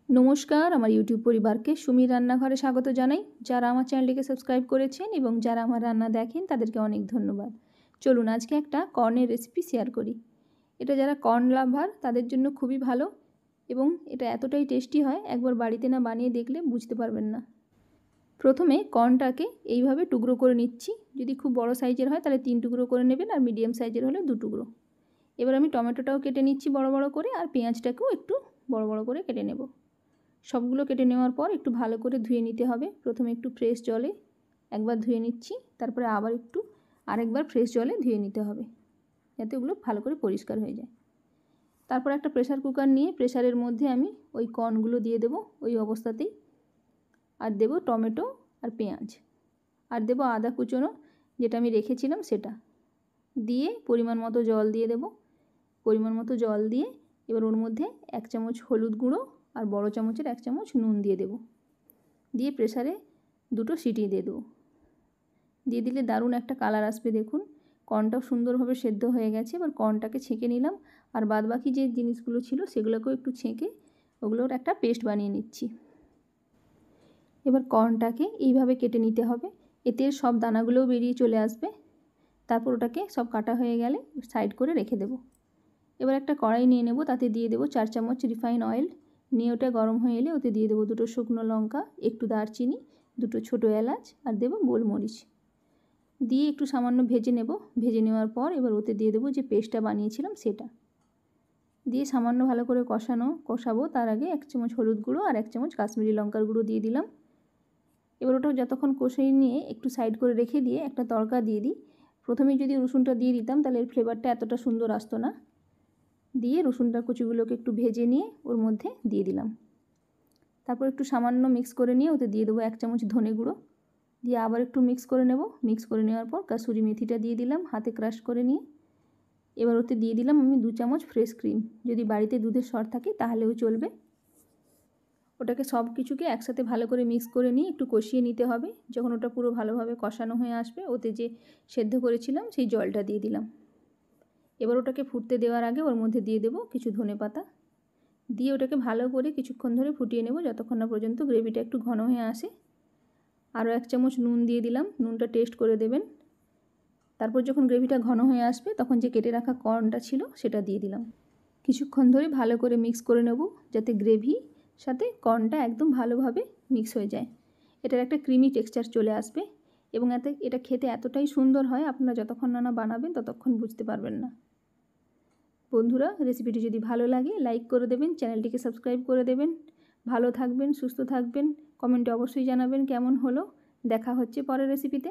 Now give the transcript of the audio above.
নমস্কার, আমার ইউটিউব পরিবারকে সুমির রান্নাঘরে স্বাগত জানাই। যারা আমার চ্যানেলটিকে সাবস্ক্রাইব করেছেন এবং যারা আমার রান্না দেখেন তাদেরকে অনেক ধন্যবাদ। চলুন আজকে একটা কর্নের রেসিপি শেয়ার করি। এটা যারা কর্ন লাভার তাদের জন্য খুবই ভালো এবং এটা এতটাই টেস্টি হয়, একবার বাড়িতে না বানিয়ে দেখলে বুঝতে পারবেন না। প্রথমে কর্নটাকে এইভাবে টুকরো করে নিচ্ছি। যদি খুব বড় সাইজের হয় তাহলে 3 টুকরো করে নেবেন, আর মিডিয়াম সাইজের হলে 2 টুকরো। এবার আমি টমেটোটাও কেটে নিচ্ছি বড় বড় করে, আর পেঁয়াজটাকেও একটু বড় বড় করে কেটে নেব। সবগুলো কেটে নেওয়ার পর একটু ভালো করে ধুয়ে নিতে হবে। প্রথমে একটু ফ্রেশ জলে একবার ধুয়ে নিচ্ছি, তারপরে আবার আরেকবার ফ্রেশ জলে ধুয়ে নিতে হবে, যাতে ওগুলো ভালো করে পরিষ্কার হয়ে যায়। তারপর একটা প্রেসার কুকার নিয়ে প্রেসারের মধ্যে আমি ওই কর্নগুলো দিয়ে দেবো ওই অবস্থাতেই, আর দেবো টমেটো আর পেঁয়াজ, আর দেবো আদা কুচোনো যেটা আমি রেখেছিলাম সেটা দিয়ে পরিমাণ মতো জল দিয়ে দেবো। পরিমাণ মতো জল দিয়ে এবার ওর মধ্যে 1 চামচ হলুদ গুঁড়ো আর বড় চামচের 1 চামচ নুন দিয়ে দেব। দিয়ে প্রেসারে 2টো সিটি দিয়ে দেবো। দিয়ে দিলে দারুণ একটা কালার আসবে। দেখুন কর্নটাও সুন্দরভাবে সেদ্ধ হয়ে গেছে। এবার কর্নটাকে ছেঁকে নিলাম, আর বাদবাকি যে জিনিসগুলো ছিল সেগুলোকেও একটু ছেঁকে ওগুলোর একটা পেস্ট বানিয়ে নিচ্ছি। এবার কর্নটাকে এইভাবে কেটে নিতে হবে, এতে সব দানাগুলোও বেরিয়ে চলে আসবে। তারপর ওটাকে সব কাটা হয়ে গেলে সাইড করে রেখে দেব। এবার একটা কড়াই নিয়ে নেব, তাতে দিয়ে দেবো 4 চামচ রিফাইন অয়েল। নিয়ে ওটা গরম হয়ে এলে ওতে দিয়ে দেবো 2টো শুকনো লঙ্কা, একটু দারচিনি, 2টো ছোটো এলাচ, আর দেবো গোলমরিচ। দিয়ে একটু সামান্য ভেজে নেব। ভেজে নেওয়ার পর এবার ওতে দিয়ে দেবো যে পেস্টটা বানিয়েছিলাম সেটা দিয়ে সামান্য ভালো করে কষাবো। তার আগে 1 চামচ হলুদ গুঁড়ো আর 1 চামচ কাশ্মীরি লঙ্কার গুঁড়ো দিয়ে দিলাম। এবার ওটা যতক্ষণ কষিয়ে নিয়ে একটু সাইড করে রেখে দিয়ে একটা তড়কা দিয়ে দিই। প্রথমেই যদি রসুনটা দিয়ে দিতাম তাহলে এর ফ্লেভারটা এতটা সুন্দর আসতো না। দিয়ে রসুনটার কুচিগুলোকে একটু ভেজে নিয়ে ওর মধ্যে দিয়ে দিলাম। তারপর একটু সামান্য মিক্স করে নিয়ে ওতে দিয়ে দেবো 1 চামচ ধনে গুঁড়ো। দিয়ে আবার একটু মিক্স করে নেব। মিক্স করে নেওয়ার পর কাসুরি মেথিটা দিয়ে দিলাম হাতে ক্রাশ করে নিয়ে। এবার ওতে দিয়ে দিলাম আমি 2 চামচ ফ্রেশ ক্রিম। যদি বাড়িতে দুধের সর থাকে তাহলেও চলবে। ওটাকে সব কিছুকে একসাথে ভালো করে মিক্স করে নিয়ে একটু কষিয়ে নিতে হবে। যখন ওটা পুরো ভালোভাবে কষানো হয়ে আসবে ওতে যে সেদ্ধ করেছিলাম সেই জলটা দিয়ে দিলাম। এবার ওটাকে ফুটতে দেওয়ার আগে ওর মধ্যে দিয়ে দেবো কিছু ধনেপাতা। দিয়ে ওটাকে ভালো করে কিছুক্ষণ ধরে ফুটিয়ে নেব, যতক্ষণ না পর্যন্ত গ্রেভিটা একটু ঘন হয়ে আসে। আরও 1 চামচ নুন দিয়ে দিলাম, নুনটা টেস্ট করে দেবেন। তারপর যখন গ্রেভিটা ঘন হয়ে আসবে তখন যে কেটে রাখা কর্নটা ছিল সেটা দিয়ে দিলাম। কিছুক্ষণ ধরে ভালো করে মিক্স করে নেব, যাতে গ্রেভি সাথে কর্নটা একদম ভালোভাবে মিক্স হয়ে যায়। এটার একটা ক্রিমি টেক্সচার চলে আসবে এবং এটা খেতে এতটাই সুন্দর হয়, আপনারা যতক্ষণ না বানাবেন ততক্ষণ বুঝতে পারবেন না। বন্ধুরা, রেসিপিটি যদি ভালো লাগে লাইক করে দেবেন, চ্যানেলটিকে সাবস্ক্রাইব করে দেবেন। ভালো থাকবেন, সুস্থ থাকবেন, কমেন্টে অবশ্যই জানাবেন কেমন হলো। দেখা হচ্ছে পরের রেসিপিতে।